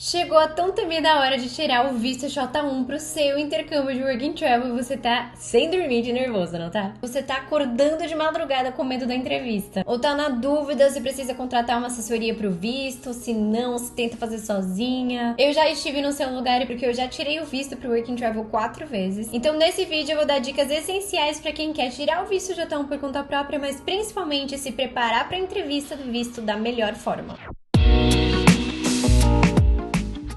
Chegou a tão temida hora de tirar o visto J1 pro seu intercâmbio de Work and Travel e você tá sem dormir de nervoso, não tá? Você tá acordando de madrugada com medo da entrevista. Ou tá na dúvida se precisa contratar uma assessoria pro visto, se não, se tenta fazer sozinha. Eu já estive no seu lugar porque eu já tirei o visto pro Work and Travel 4 vezes. Então nesse vídeo eu vou dar dicas essenciais pra quem quer tirar o visto J1 por conta própria, mas principalmente se preparar pra entrevista do visto da melhor forma.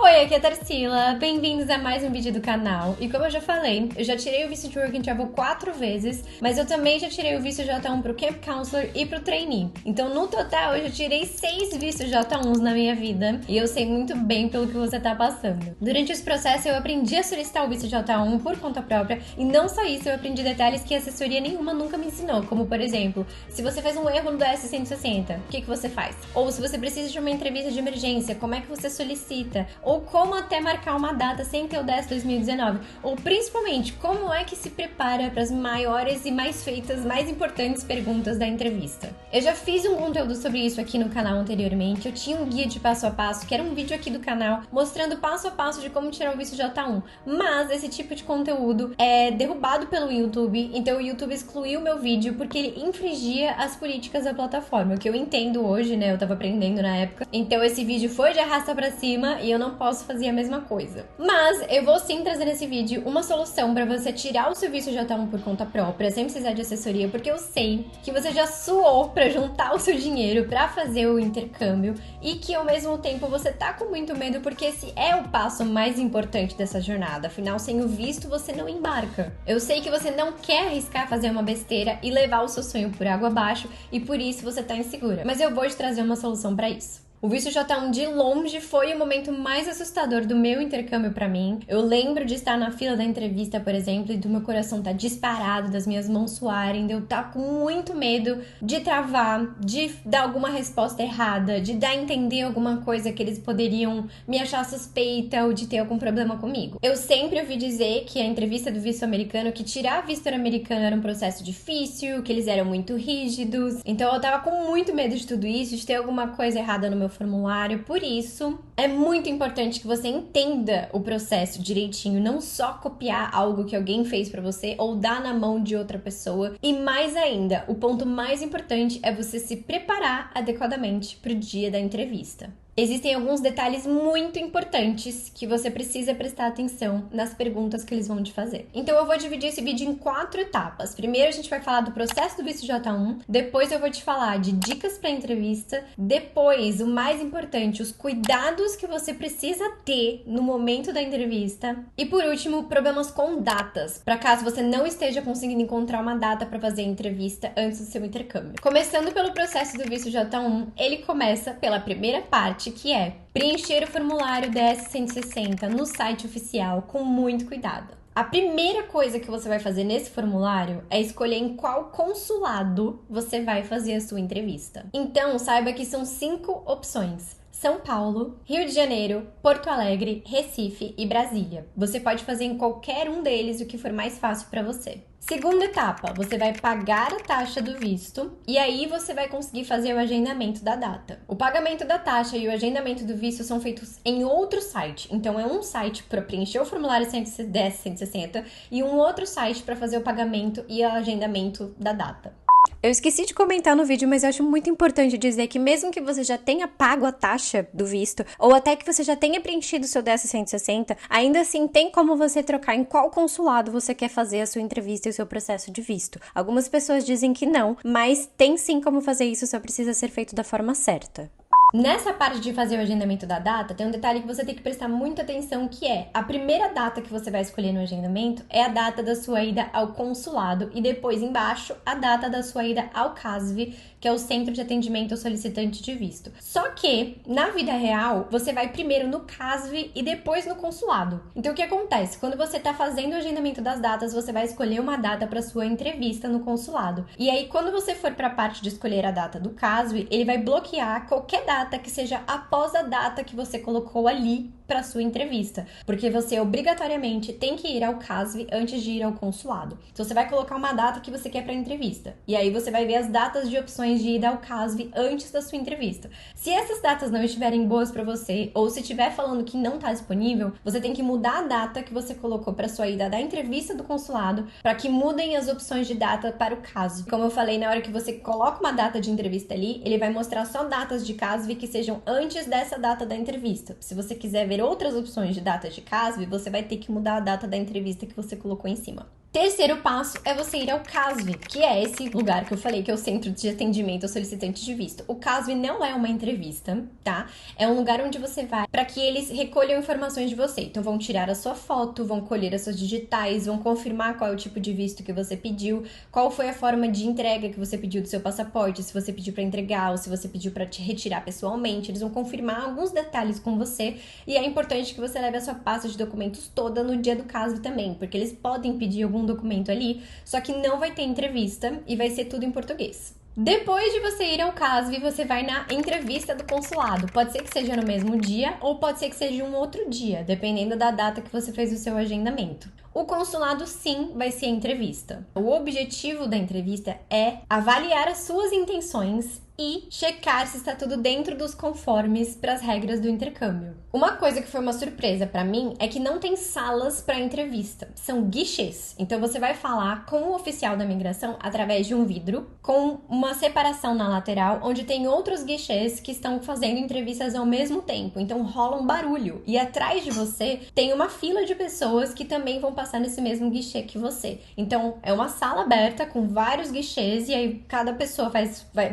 Oi, aqui é a Tarsila, bem-vindos a mais um vídeo do canal. E como eu já falei, eu já tirei o visto de Work and Travel 4 vezes, mas eu também já tirei o visto J1 pro Camp Counselor e pro Trainee. Então, no total, eu já tirei 6 vistos J1s na minha vida, e eu sei muito bem pelo que você tá passando. Durante esse processo, eu aprendi a solicitar o visto J1 por conta própria, e não só isso, eu aprendi detalhes que assessoria nenhuma nunca me ensinou, como, por exemplo, se você faz um erro no DS-160, o que você faz? Ou se você precisa de uma entrevista de emergência, como é que você solicita? Ou como até marcar uma data sem ter o DS 2019, ou principalmente como é que se prepara para as maiores e mais feitas, mais importantes perguntas da entrevista. Eu já fiz um conteúdo sobre isso aqui no canal anteriormente, eu tinha um guia de passo a passo, que era um vídeo aqui do canal, mostrando passo a passo de como tirar o visto J1, mas esse tipo de conteúdo é derrubado pelo YouTube, então o YouTube excluiu o meu vídeo porque ele infringia as políticas da plataforma, o que eu entendo hoje, né, eu tava aprendendo na época, então esse vídeo foi de arrasta pra cima e eu não posso fazer a mesma coisa. Mas eu vou sim trazer nesse vídeo uma solução para você tirar o seu visto J1 por conta própria, sem precisar de assessoria, porque eu sei que você já suou para juntar o seu dinheiro para fazer o intercâmbio e que ao mesmo tempo você tá com muito medo porque esse é o passo mais importante dessa jornada. Afinal, sem o visto você não embarca. Eu sei que você não quer arriscar fazer uma besteira e levar o seu sonho por água abaixo e por isso você tá insegura. Mas eu vou te trazer uma solução para isso. O visto J1 de longe foi o momento mais assustador do meu intercâmbio pra mim. Eu lembro de estar na fila da entrevista, por exemplo, e do meu coração estar disparado, das minhas mãos suarem, de eu estar com muito medo de travar, de dar alguma resposta errada, de dar a entender alguma coisa que eles poderiam me achar suspeita ou de ter algum problema comigo. Eu sempre ouvi dizer que a entrevista do visto americano, que tirar visto americano era um processo difícil, que eles eram muito rígidos. Então eu tava com muito medo de tudo isso, de ter alguma coisa errada no meu formulário. Por isso, é muito importante que você entenda o processo direitinho, não só copiar algo que alguém fez pra você ou dar na mão de outra pessoa. E mais ainda, o ponto mais importante é você se preparar adequadamente pro dia da entrevista. Existem alguns detalhes muito importantes que você precisa prestar atenção nas perguntas que eles vão te fazer. Então eu vou dividir esse vídeo em 4 etapas. Primeiro a gente vai falar do processo do visto J1, depois eu vou te falar de dicas para entrevista, depois, o mais importante, os cuidados que você precisa ter no momento da entrevista e por último, problemas com datas, para caso você não esteja conseguindo encontrar uma data para fazer a entrevista antes do seu intercâmbio. Começando pelo processo do visto J1, ele começa pela primeira parte, que é preencher o formulário DS-160 no site oficial com muito cuidado. A primeira coisa que você vai fazer nesse formulário é escolher em qual consulado você vai fazer a sua entrevista. Então, saiba que são 5 opções: São Paulo, Rio de Janeiro, Porto Alegre, Recife e Brasília. Você pode fazer em qualquer um deles o que for mais fácil para você. Segunda etapa, você vai pagar a taxa do visto e aí você vai conseguir fazer o agendamento da data. O pagamento da taxa e o agendamento do visto são feitos em outro site. Então é um site para preencher o formulário 160 e um outro site para fazer o pagamento e o agendamento da data. Eu esqueci de comentar no vídeo, mas eu acho muito importante dizer que mesmo que você já tenha pago a taxa do visto, ou até que você já tenha preenchido o seu DS-160, ainda assim tem como você trocar em qual consulado você quer fazer a sua entrevista e o seu processo de visto. Algumas pessoas dizem que não, mas tem sim como fazer isso, só precisa ser feito da forma certa. Nessa parte de fazer o agendamento da data, tem um detalhe que você tem que prestar muita atenção, que é a primeira data que você vai escolher no agendamento é a data da sua ida ao consulado e depois embaixo a data da sua ida ao CASV, que é o Centro de Atendimento ao Solicitante de Visto. Só que, na vida real, você vai primeiro no CASV e depois no consulado. Então o que acontece? Quando você está fazendo o agendamento das datas, você vai escolher uma data para sua entrevista no consulado. E aí, quando você for para a parte de escolher a data do CASV, ele vai bloquear qualquer data data que seja após a data que você colocou ali para sua entrevista, porque você obrigatoriamente tem que ir ao CASV antes de ir ao consulado. Então você vai colocar uma data que você quer para a entrevista, e aí você vai ver as datas de opções de ida ao CASV antes da sua entrevista. Se essas datas não estiverem boas para você, ou se estiver falando que não está disponível, você tem que mudar a data que você colocou para sua ida da entrevista do consulado, para que mudem as opções de data para o CASV. Como eu falei, na hora que você coloca uma data de entrevista ali, ele vai mostrar só datas de CASV que sejam antes dessa data da entrevista. Se você quiser ver outras opções de data de CASV, você vai ter que mudar a data da entrevista que você colocou em cima. Terceiro passo é você ir ao CASV, que é esse lugar que eu falei que é o Centro de Atendimento aos Solicitantes de Visto. O CASV não é uma entrevista, tá? É um lugar onde você vai para que eles recolham informações de você. Então vão tirar a sua foto, vão colher as suas digitais, vão confirmar qual é o tipo de visto que você pediu, qual foi a forma de entrega que você pediu do seu passaporte, se você pediu para entregar ou se você pediu para te retirar pessoalmente. Eles vão confirmar alguns detalhes com você e é importante que você leve a sua pasta de documentos toda no dia do CASV também, porque eles podem pedir algum documento ali, só que não vai ter entrevista e vai ser tudo em português. Depois de você ir ao CASV, você vai na entrevista do consulado. Pode ser que seja no mesmo dia ou pode ser que seja um outro dia, dependendo da data que você fez o seu agendamento. O consulado, sim, vai ser a entrevista. O objetivo da entrevista é avaliar as suas intenções e checar se está tudo dentro dos conformes para as regras do intercâmbio. Uma coisa que foi uma surpresa para mim é que não tem salas para entrevista, são guichês. Então você vai falar com o oficial da imigração através de um vidro, com uma separação na lateral, onde tem outros guichês que estão fazendo entrevistas ao mesmo tempo. Então rola um barulho e atrás de você tem uma fila de pessoas que também vão passar nesse mesmo guichê que você. Então é uma sala aberta com vários guichês e aí cada pessoa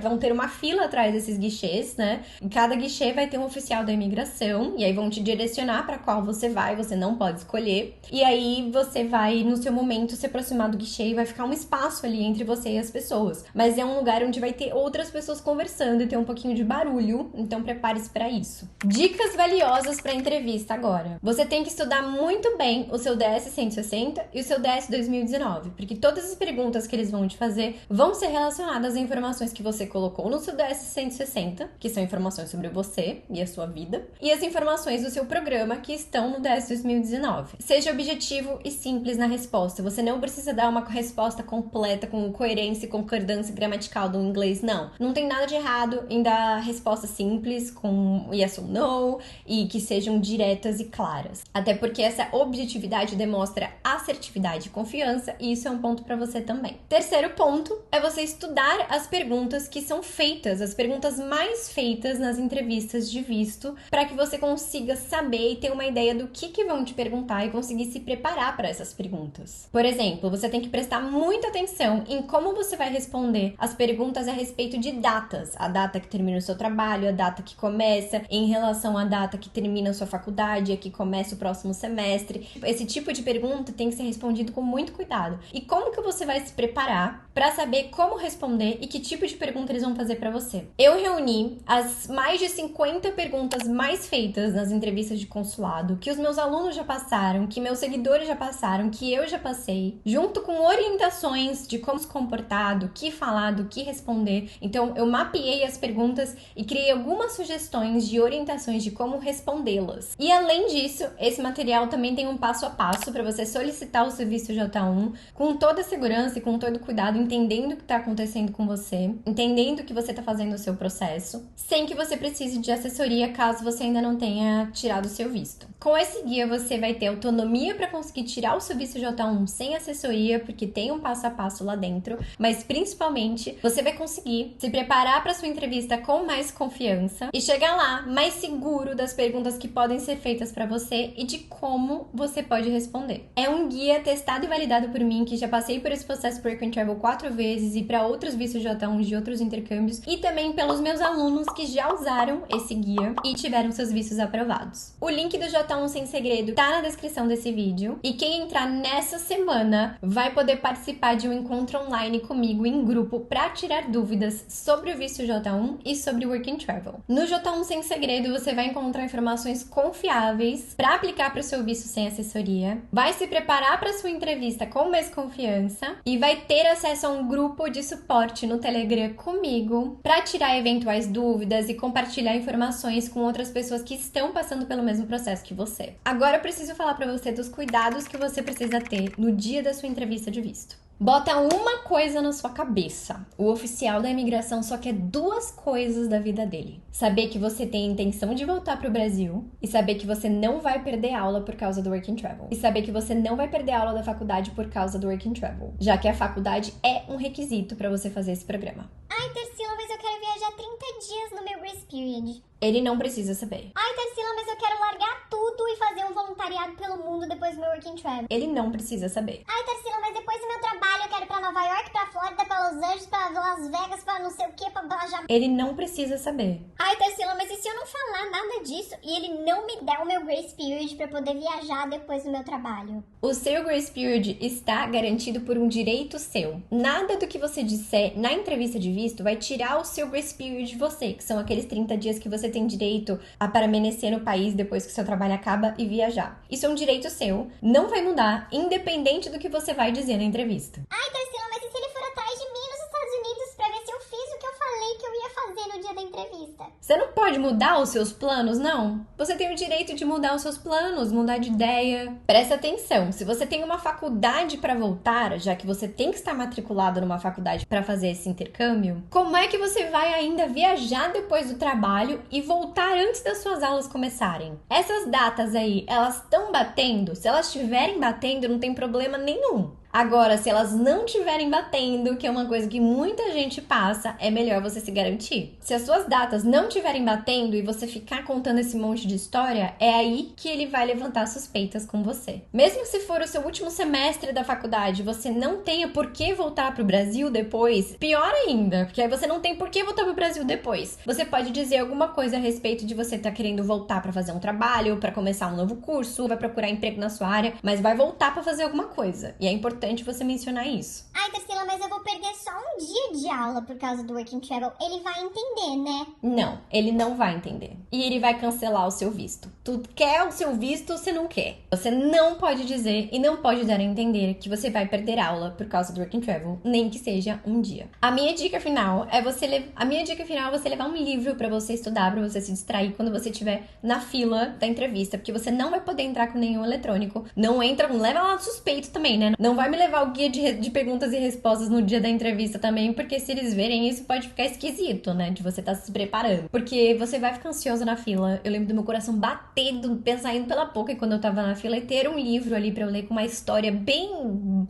vão ter uma fila atrás desses guichês, né? Em cada guichê vai ter um oficial da imigração e aí vão te direcionar para qual você vai, você não pode escolher. E aí você vai, no seu momento, se aproximar do guichê e vai ficar um espaço ali entre você e as pessoas. Mas é um lugar onde vai ter outras pessoas conversando e ter um pouquinho de barulho, então prepare-se para isso. Dicas valiosas para entrevista agora. Você tem que estudar muito bem o seu DS 160 e o seu DS 2019, porque todas as perguntas que eles vão te fazer vão ser relacionadas a informações que você colocou no seu DS 160, que são informações sobre você e a sua vida, e as informações do seu programa que estão no DS 2019. Seja objetivo e simples na resposta. Você não precisa dar uma resposta completa com coerência e concordância gramatical do inglês, não. Não tem nada de errado em dar respostas simples com yes ou no e que sejam diretas e claras. Até porque essa objetividade demonstra assertividade e confiança e isso é um ponto para você também. Terceiro ponto é você estudar as perguntas que são feitas, as perguntas mais feitas nas entrevistas de visto, para que você consiga saber e ter uma ideia do que vão te perguntar e conseguir se preparar para essas perguntas. Por exemplo, você tem que prestar muita atenção em como você vai responder as perguntas a respeito de datas, a data que termina o seu trabalho, a data que começa, em relação à data que termina a sua faculdade, a que começa o próximo semestre. Esse tipo de pergunta tem que ser respondido com muito cuidado. E como que você vai se preparar para saber como responder e que tipo de pergunta eles vão fazer para você? Eu reuni as mais de 50 perguntas mais feitas nas entrevistas de consulado, que os meus alunos já passaram, que meus seguidores já passaram, que eu já passei, junto com orientações de como se comportar, do que falar, do que responder. Então, eu mapeei as perguntas e criei algumas sugestões de orientações de como respondê-las. E além disso, esse material também tem um passo a passo para você solicitar o seu visto J1 com toda a segurança e com todo o cuidado, entendendo o que está acontecendo com você, entendendo que você está fazendo o seu processo, sem que você precise de assessoria caso você ainda não tenha tirado o seu visto. Com esse guia você vai ter autonomia para conseguir tirar o seu visto J1 sem assessoria, porque tem um passo a passo lá dentro, mas principalmente você vai conseguir se preparar para sua entrevista com mais confiança e chegar lá mais seguro das perguntas que podem ser feitas para você e de como você pode responder. É um guia testado e validado por mim, que já passei por esse processo Work and Travel 4 vezes e para outros vistos J1 de outros intercâmbios, e também pelos meus alunos que já usaram esse guia e tiveram seus vistos aprovados. O link do J1 Sem Segredo tá na descrição desse vídeo, e quem entrar nessa semana vai poder participar de um encontro online comigo em grupo para tirar dúvidas sobre o visto J1 e sobre o Work and Travel. No J1 Sem Segredo você vai encontrar informações confiáveis para aplicar para o seu visto sem assessoria, vai se se preparar para sua entrevista com mais confiança e vai ter acesso a um grupo de suporte no Telegram comigo para tirar eventuais dúvidas e compartilhar informações com outras pessoas que estão passando pelo mesmo processo que você. Agora eu preciso falar para você dos cuidados que você precisa ter no dia da sua entrevista de visto. Bota uma coisa na sua cabeça. O oficial da imigração só quer duas coisas da vida dele. Saber que você tem a intenção de voltar pro Brasil e saber que você não vai perder aula por causa do Work and Travel. E saber que você não vai perder aula da faculdade por causa do Work and Travel, já que a faculdade é um requisito para você fazer esse programa. Ai, Tarsila, mas eu quero viajar 30 dias no meu grace period. Ele não precisa saber. Ai, Tarsila, mas eu quero largar tudo e fazer um voluntariado pelo mundo depois do meu Work and Travel. Ele não precisa saber. Ai, Tarsila, mas depois do meu trabalho eu quero ir pra Nova York, pra Flórida, pra Los Angeles, pra Las Vegas, pra não sei o que, pra viajar. Ele não precisa saber. Ai, Tarsila, mas e se eu não falar nada disso e ele não me der o meu grace period pra poder viajar depois do meu trabalho? O seu grace period está garantido por um direito seu. Nada do que você disser na entrevista de visto vai tirar o seu grace period de você, que são aqueles 30 dias que você tem direito a permanecer no país depois que seu trabalho acaba e viajar. Isso é um direito seu, não vai mudar, independente do que você vai dizer na entrevista. Ai, Tarsila, mas e se ele for atrás de mim nos Estados Unidos pra ver se eu fiz o que eu falei que eu ia fazer no dia da entrevista? Você não pode mudar os seus planos, não. Você tem o direito de mudar os seus planos, mudar de ideia. Presta atenção, se você tem uma faculdade para voltar, já que você tem que estar matriculado numa faculdade para fazer esse intercâmbio, como é que você vai ainda viajar depois do trabalho e voltar antes das suas aulas começarem? Essas datas aí, elas estão batendo? Se elas estiverem batendo, não tem problema nenhum. Agora, se elas não estiverem batendo, que é uma coisa que muita gente passa, é melhor você se garantir. Se as suas datas não estiverem batendo e você ficar contando esse monte de história, é aí que ele vai levantar suspeitas com você. Mesmo que se for o seu último semestre da faculdade, você não tenha por que voltar pro Brasil depois, pior ainda, porque aí você não tem por que voltar pro Brasil depois. Você pode dizer alguma coisa a respeito de você estar querendo voltar para fazer um trabalho, para começar um novo curso, vai procurar emprego na sua área, mas vai voltar para fazer alguma coisa. E é importante você mencionar isso. Ai, Tarsila, mas eu vou perder só um dia de aula por causa do Work and Travel. Ele vai entender, né? Não, ele não vai entender. E ele vai cancelar o seu visto. Tu quer o seu visto ou você não quer? Você não pode dizer e não pode dar a entender que você vai perder aula por causa do Work and Travel, nem que seja um dia. A minha dica final é você levar um livro pra você estudar, pra você se distrair quando você estiver na fila da entrevista, porque você não vai poder entrar com nenhum eletrônico. Não leva lá suspeito também, né? Não vai me levar o guia de perguntas e respostas no dia da entrevista também, porque se eles verem isso pode ficar esquisito, né? De você estar se preparando. Porque você vai ficar ansioso na fila. Eu lembro do meu coração batendo, saindo pela boca quando eu tava na fila, e ter um livro ali pra eu ler com uma história bem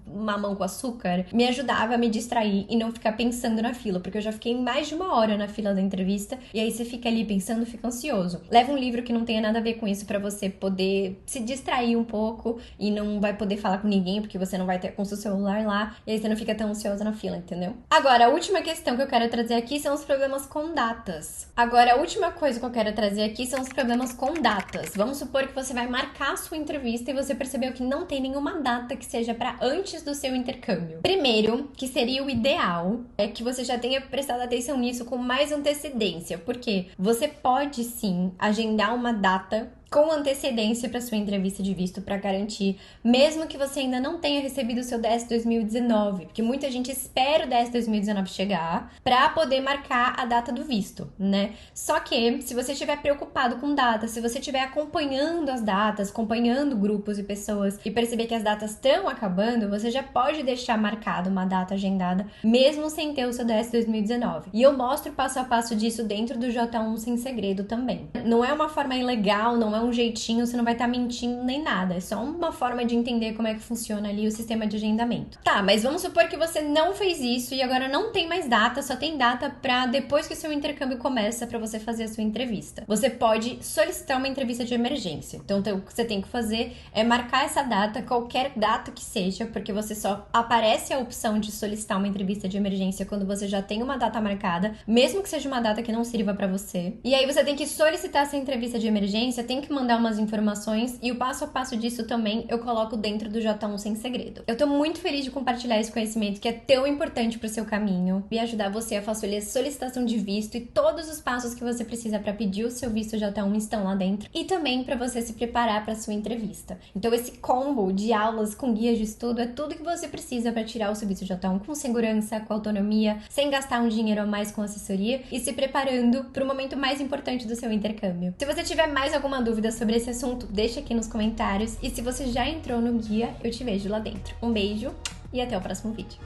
mamão com açúcar me ajudava a me distrair e não ficar pensando na fila, porque eu já fiquei mais de uma hora na fila da entrevista e aí você fica ali pensando, fica ansioso. Leva um livro que não tenha nada a ver com isso pra você poder se distrair um pouco e não vai poder falar com ninguém porque você não vai ter com o seu celular lá e aí você não fica tão ansiosa na fila, entendeu? Agora, a última questão que eu quero trazer aqui são os problemas com datas. Agora, a última coisa que eu quero trazer aqui são os problemas com datas. Vamos supor que você vai marcar a sua entrevista e você percebeu que não tem nenhuma data que seja pra antes do seu intercâmbio. Primeiro, que seria o ideal, é que você já tenha prestado atenção nisso com mais antecedência, porque você pode sim agendar uma data com antecedência para sua entrevista de visto para garantir, mesmo que você ainda não tenha recebido o seu DS 2019, porque muita gente espera o DS 2019 chegar para poder marcar a data do visto, né? Só que se você estiver preocupado com datas, se você estiver acompanhando as datas, acompanhando grupos e pessoas e perceber que as datas estão acabando, você já pode deixar marcado uma data agendada, mesmo sem ter o seu DS 2019. E eu mostro passo a passo disso dentro do J1 Sem Segredo também. Não é uma forma ilegal, não é um jeitinho, você não vai estar mentindo nem nada. É só uma forma de entender como é que funciona ali o sistema de agendamento. Tá, mas vamos supor que você não fez isso e agora não tem mais data, só tem data pra depois que o seu intercâmbio começa pra você fazer a sua entrevista. Você pode solicitar uma entrevista de emergência. Então, o que você tem que fazer é marcar essa data, qualquer data que seja, porque você só aparece a opção de solicitar uma entrevista de emergência quando você já tem uma data marcada, mesmo que seja uma data que não sirva pra você. E aí você tem que solicitar essa entrevista de emergência, tem que que mandar umas informações e o passo a passo disso também eu coloco dentro do J1 Sem Segredo. Eu tô muito feliz de compartilhar esse conhecimento que é tão importante pro seu caminho e ajudar você a fazer a solicitação de visto, e todos os passos que você precisa para pedir o seu visto J1 estão lá dentro, e também para você se preparar para sua entrevista. Então esse combo de aulas com guias de estudo é tudo que você precisa para tirar o seu visto J1 com segurança, com autonomia, sem gastar um dinheiro a mais com assessoria e se preparando para o momento mais importante do seu intercâmbio. Se você tiver mais alguma dúvida sobre esse assunto, deixa aqui nos comentários, e se você já entrou no guia, eu te vejo lá dentro. Um beijo e até o próximo vídeo.